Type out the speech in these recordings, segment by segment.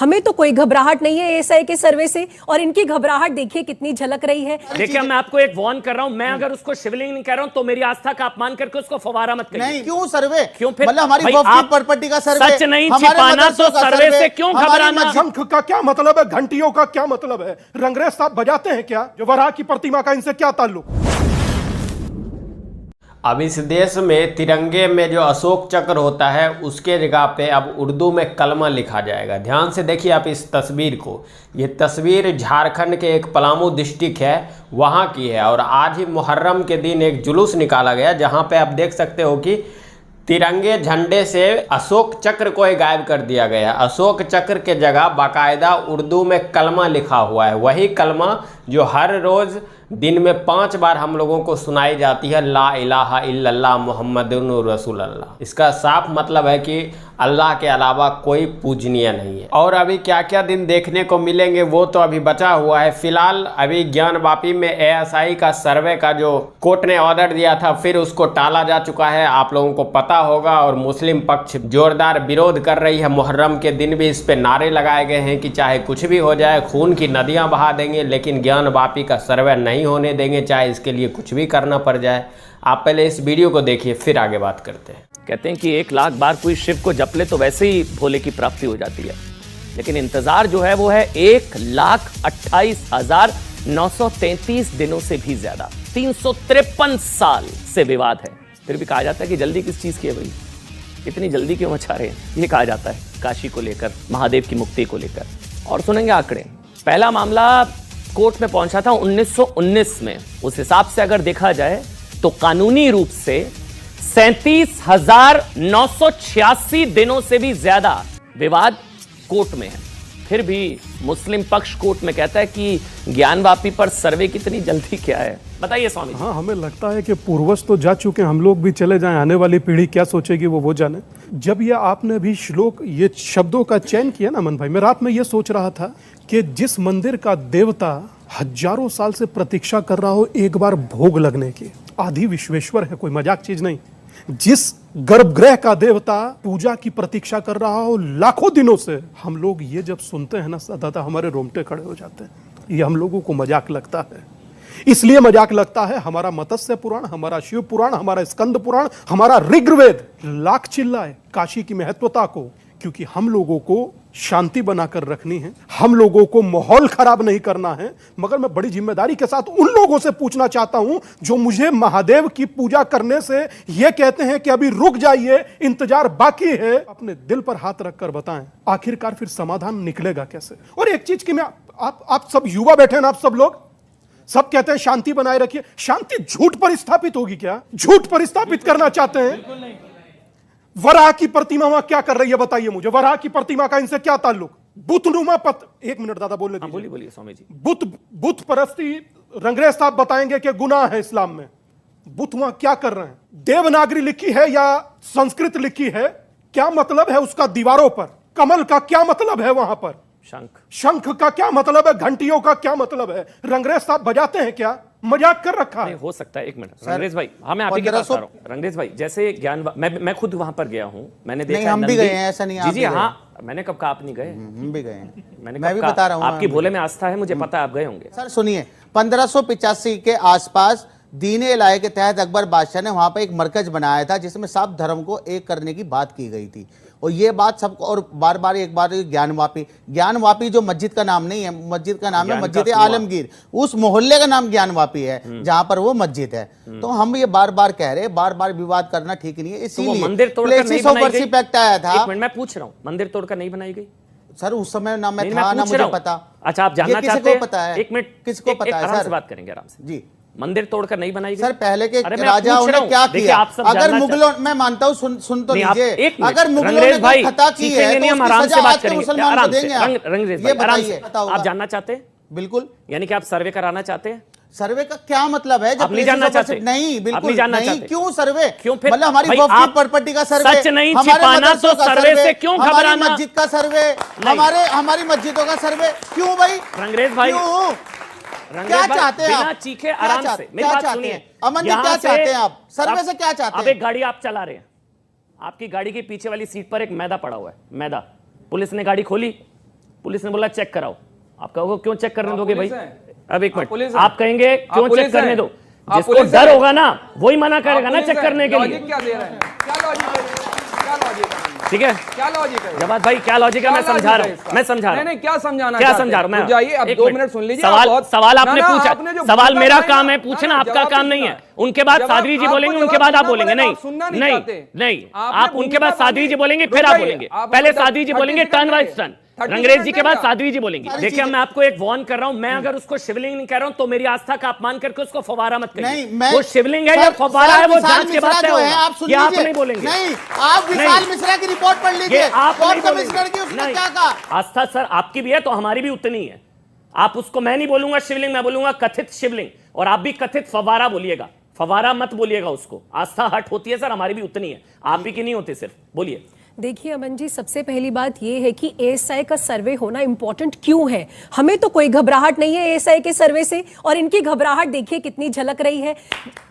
हमें तो कोई घबराहट नहीं है एएसआई के सर्वे से, और इनकी घबराहट देखिए कितनी झलक रही है। देखिए मैं आपको एक वार्न कर रहा हूं, मैं अगर उसको शिवलिंग नहीं कह रहा हूं तो मेरी आस्था का अपमान करके उसको फवारा मत करिए। नहीं, क्यों सर्वे? क्यों फिर? मतलब हमारी प्रॉपर्टी का सर्वे, सच नहीं छिपाना तो सर्वे से क्यों घबराना? शंख का क्या मतलब है, घंटियों का क्या मतलब है? रंगरेज साहब बजाते हैं क्या? जो वराह की प्रतिमा का इनसे क्या ताल्लुक? अब इस देश में तिरंगे में जो अशोक चक्र होता है उसके जगह पे अब उर्दू में कलमा लिखा जाएगा। ध्यान से देखिए आप इस तस्वीर को। ये तस्वीर झारखंड के एक पलामू डिस्ट्रिक्ट है, वहाँ की है। और आज ही मुहर्रम के दिन एक जुलूस निकाला गया जहाँ पे आप देख सकते हो कि तिरंगे झंडे से अशोक चक्र को ही गायब कर दिया गया। अशोक चक्र के जगह बाकायदा उर्दू में कलमा लिखा हुआ है, वही कलमा जो हर रोज़ दिन में 5 बार हम लोगों को सुनाई जाती है, ला इलाहा इल्लल्लाह मुहम्मदुर रसूलुल्लाह। इसका साफ मतलब है कि अल्लाह के अलावा कोई पूजनीय नहीं है। और अभी क्या क्या दिन देखने को मिलेंगे वो तो अभी बचा हुआ है। फिलहाल अभी ज्ञानवापी में एएसआई का सर्वे का जो कोर्ट ने ऑर्डर दिया था फिर उसको टाला जा चुका है, आप लोगों को पता होगा। और मुस्लिम पक्ष जोरदार विरोध कर रही है। मुहर्रम के दिन भी इस पे नारे लगाए गए हैं कि चाहे कुछ भी हो जाए, खून की नदियाँ बहा देंगे लेकिन ज्ञानवापी का सर्वे नहीं होने देंगे, चाहे इसके लिए कुछ भी करना पड़ जाए। आप पहले इस वीडियो को देखिए फिर आगे बात करते हैं। कहते हैं कि 1 लाख बार कोई शिव को जप ले तो वैसे ही भोले की प्राप्ति हो जाती है, लेकिन इंतजार जो है वो है 1,28,933 दिनों से भी ज्यादा। 353 साल से विवाद है, फिर भी कहा जाता है कि जल्दी किस चीज की है भाई, इतनी जल्दी क्यों मचा रहे हैं, ये कहा जाता है काशी को लेकर, महादेव की मुक्ति को लेकर। और सुनेंगे आंकड़े। पहला मामला कोर्ट में पहुंचा था 1919 में। उस हिसाब से अगर देखा जाए तो कानूनी रूप से 37,986 दिनों से भी ज्यादा विवाद कोर्ट में है। फिर भी मुस्लिम पक्ष कोर्ट में कहता है कि ज्ञानवापी पर सर्वे कितनी जल्दी क्या है, बताइए स्वामी। हाँ, हमें लगता है कि पूर्वज तो जा चुके, हम लोग भी चले जाएं, आने वाली पीढ़ी क्या सोचेगी वो जाने। जब ये आपने भी श्लोक, ये शब्दों का चयन किया ना अमन भाई, मैं रात में ये सोच रहा था कि जिस मंदिर का देवता हजारों साल से प्रतीक्षा कर रहा हो एक बार भोग लगने की, आदि विश्वेश्वर है, कोई मजाक चीज नहीं। जिस गर्भगृह का देवता पूजा की प्रतीक्षा कर रहा हो लाखों दिनों से, हम लोग ये जब सुनते हैं ना सदा हमारे रोंगटे खड़े हो जाते हैं। ये हम लोगों को मजाक लगता है, इसलिए मजाक लगता है हमारा मत्स्य पुराण, हमारा शिव पुराण, हमारा स्कंद पुराण, हमारा ऋग्वेद लाख चिल्लाए काशी की महत्वता को, क्योंकि हम लोगों को शांति बनाकर रखनी है, हम लोगों को माहौल खराब नहीं करना है। मगर मैं बड़ी जिम्मेदारी के साथ उन लोगों से पूछना चाहता हूं जो मुझे महादेव की पूजा करने से ये कहते हैं कि अभी रुक जाइए, इंतजार बाकी है। अपने दिल पर हाथ रखकर बताएं आखिरकार फिर समाधान निकलेगा कैसे। और एक चीज की मैं आप सब युवा बैठे हैं ना, आप सब लोग सब कहते हैं शांति बनाए रखिए। शांति झूठ पर स्थापित होगी क्या? झूठ पर स्थापित करना चाहते हैं। वराह की प्रतिमा वहां क्या कर रही है बताइए मुझे? वराह की प्रतिमा का इनसे क्या ताल्लुक? बुतनुमा एक मिनट दादा बोलने दीजिए। बोलिए स्वामी जी। बुत परस्ती रंगरेज साहब बताएंगे कि गुनाह है इस्लाम में। बुत वहां क्या कर रहे हैं? देवनागरी लिखी है या संस्कृत लिखी है? क्या मतलब है उसका दीवारों पर? कमल का क्या मतलब है वहां पर? शंख का क्या मतलब है? घंटियों का क्या मतलब है? रंगरेज साहब बजाते हैं क्या? मजाक कर रखा है। हो सकता है। एक मिनट रंगरेज भाई, हाँ मैं आपके पास आ रहा हूँ। रंगरेज भाई जैसे ज्ञान, मैं खुद वहां पर गया हूँ, मैंने देखा। हम भी गए हैं, ऐसा नहीं है। जी हाँ, मैंने कब कहा आप नहीं गए? हम भी गए हैं। मैं भी बता रहा हूँ, आपकी भोले में आस्था है, मुझे पता है आप गए होंगे। सर सुनिए, 1585 के आसपास दीने इलाही के तहत अकबर बादशाह ने वहां पर एक मरकज बनाया था जिसमें सब धर्म को एक करने की बात की गई थी। और ये बात सबको, और बार बार एक बार ज्ञानवापी जो मस्जिद का नाम नहीं है, मस्जिद का नाम है मस्जिद आलमगीर, उस मोहल्ले का नाम ज्ञानवापी है जहां पर वो मस्जिद है। तो हम ये बार बार कह रहे हैं, बार बार विवाद करना ठीक नहीं है। इसीलिए मंदिर तोड़कर नहीं बनाई गई। पैक्ट आया था। एक मिनट मैं पूछ रहा हूँ, मंदिर तोड़कर नहीं बनाई गई? सर उस समय ना मैं था ना मुझे पता। अच्छा आप जानना चाहते हैं? पता है? एक मिनट, किसको पता है? आराम से बात करेंगे, आराम से जी। मंदिर तोड़कर नहीं बनाई गई? सर पहले के राजाओं ने क्या किया? अगर मुगलों, मैं मानता हूँ, सुन तो लीजिए, अगर मुगलों ने कोई खता की है तो उसकी सजा आज के मुसलमान को देंगे आप? ये बताइए। आप जानना चाहते हैं? बिल्कुल। यानी कि आप सर्वे कराना चाहते हैं? सर्वे का क्या मतलब है? जब नहीं जानना चाहते? नहीं, बिल्कुल नहीं। क्यों सर्वे? क्यों फिर? मतलब हमारी प्रॉपर्टी का सर्वे, सच नहीं छिपाना तो सर्वे से क्यों घबराना? हमारी मस्जिद का सर्वे, हमारी मस्जिदों का सर्वे क्यों भाई? रंगरेज भाई क्या चाहते हैं आप? चीखे आराम से, मेरी बात सुनिए। अमन जी क्या चाहते हैं आप? सर्वे से क्या चाहते हैं? अब एक गाड़ी आप चला रहे हैं, आपकी गाड़ी के पीछे वाली सीट पर एक मैदा पड़ा हुआ है, मैदा। पुलिस ने गाड़ी खोली, पुलिस ने बोला चेक कराओ, आप कहोगे क्यों चेक करने दोगे भाई? अब एक पुलिस मिनट, है। आप कहेंगे क्यों पुलिस चेक करने है। दो? आप जिसको पुलिस डर है। होगा ना वही मना करेगा ना चेक करने के लिए। लॉजिक क्या दे रहे हैं? क्या लॉजिक है? क्या लॉजिक है? ठीक है, क्या लॉजिक है? जवाब भाई क्या लॉजिक है? मैं समझा रहा हूँ, मैं समझा रहा हूँ। नहीं, क्या समझाना क्या चाहते समझा रहा हूँ मैं? रुक जाइए, अब एक 2 मिनट, मिनट सुन लीजिए। सवाल बहुत- सवाल ना, आपने ना, पूछा, आपने जो सवाल पूछा मेरा था ना, काम है ना, पूछना, ना, आपका जवाब काम तो नहीं सुना। है। उनके बाद जवाब साध्वी जी आपको बोलेंगे, जवाब उनके बाद आप सुनना बोलेंगे। पड़ेगा, नहीं आप सुनना नहीं नहीं चाहते। नहीं, आपने आप उनके बाद भूमिका साध्वी जी बांधी। बोलेंगे रुक फिर आप जाइए, बोलेंगे। आप पहले बोलो साध्वी जी 30 बोलेंगे टर्न सेकंड बाय टर्न, 30 रंग्रेज जी के बाद सेकंड साध्वी जी बोलेंगी। सारी देखिए चीजें- मैं आपको एक वार्न कर रहा हूं, मैं अगर उसको शिवलिंग नहीं कह रहा हूं तो मेरी आस्था का अपमान करके उसको फवारा मत नहीं, करिए। मैं वो शिवलिंग है सर- या फवारा सर, है वो विशाल जांच के मिश्रा बाद तय जो है, होगा। आप सुन ये आप लीजिए। नहीं बोलेंगे। नहीं, आप विशाल मिश्रा की रिपोर्ट पढ़ ये लीजिए। आप कोर्ट नहीं कमिश्नर की बोलेंगे। उसने नहीं, क्या कहा? आस्था सर आपकी भी है तो हमारी भी उतनी है। आप उसको मैं नहीं बोलूंगा शिवलिंग, मैं बोलूंगा कथित शिवलिंग, और आप भी कथित फवारा बोलिएगा। फवारा मत बोलिएगा उसको। आस्था हट होती है सर, हमारी भी उतनी है, आप ही की नहीं होती सिर्फ। बोलिए। देखिए अमन जी, सबसे पहली बात यह है कि एएसआई का सर्वे होना इंपॉर्टेंट क्यों है। हमें तो कोई घबराहट नहीं है एएसआई के सर्वे से, और इनकी घबराहट देखिए कितनी झलक रही है।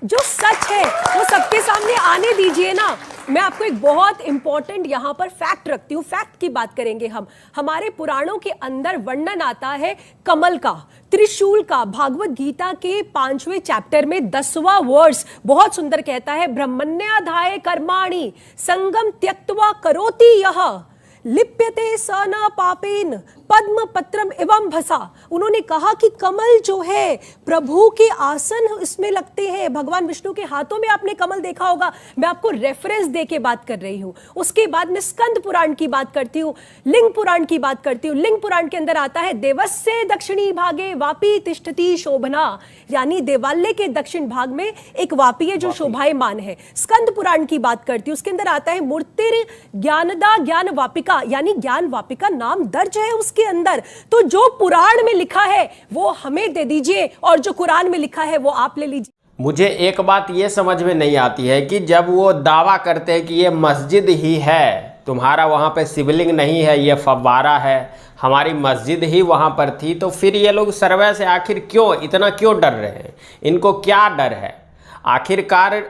जो सच है वो सबके सामने आने दीजिए ना। मैं आपको एक बहुत इंपॉर्टेंट यहां पर फैक्ट रखती हूं, फैक्ट की बात करेंगे हम। हमारे पुराणों के अंदर वर्णन आता है कमल का, त्रिशूल का। भागवत गीता के 5वें चैप्टर में 10वां वर्स बहुत सुंदर कहता है, ब्रह्मण्याधाय कर्माणि संगम त्यक्त्वा करोति यह लिप्यते स न पापेन पद्म पत्रम एवं भसा। उन्होंने कहा कि कमल जो है प्रभु के आसन इसमें लगते हैं, भगवान विष्णु के हाथों में आपने कमल देखा होगा। मैं आपको रेफरेंस दे के बात कर रही हूं। उसके बाद मैं स्कंद पुराण की बात करती हूं, लिंग पुराण की बात करती हूं। लिंग पुराण के अंदर आता है, देवस्य दक्षिणी भागे वापी तिष्ठति शोभना, यानी देवालय के दक्षिण भाग में एक वापी है जो शोभायमान है। स्कंद पुराण की बात करती हूं, उसके अंदर आता है मूर्तिर ज्ञानदा ज्ञान वापिका, यानी ज्ञान वापिका नाम दर्ज है उसके अंदर। तो जो पुराण में लिखा है वो हमें दे दीजिए, और जो कुरान में लिखा है वो आप ले लीजिए। मुझे एक बात ये समझ में नहीं आती है कि जब वो दावा करते हैं कि ये मस्जिद ही है, तुम्हारा वहाँ पे शिवलिंग नहीं है, ये फव्वारा है, हमारी मस्जिद ही वहाँ पर थी, तो फिर ये लोग सर्वे से आखिर क्यों इतना क्यों डर रहे हैं? इनको क्या डर है? आखिरकार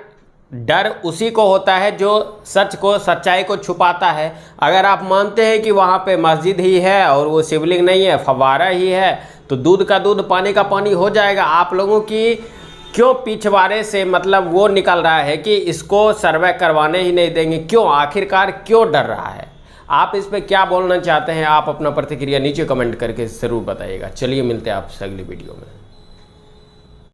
डर उसी को होता है जो सच को, सच्चाई को छुपाता है। अगर आप मानते हैं कि वहाँ पे मस्जिद ही है और वो शिवलिंग नहीं है, फव्वारा ही है, तो दूध का दूध पानी का पानी हो जाएगा। आप लोगों की क्यों पिछवाड़े से मतलब वो निकल रहा है कि इसको सर्वे करवाने ही नहीं देंगे? क्यों? आखिरकार क्यों डर रहा है? आप इस पर क्या बोलना चाहते हैं? आप अपना प्रतिक्रिया नीचे कमेंट करके ज़रूर बताइएगा। चलिए मिलते हैं आपसे अगली वीडियो में।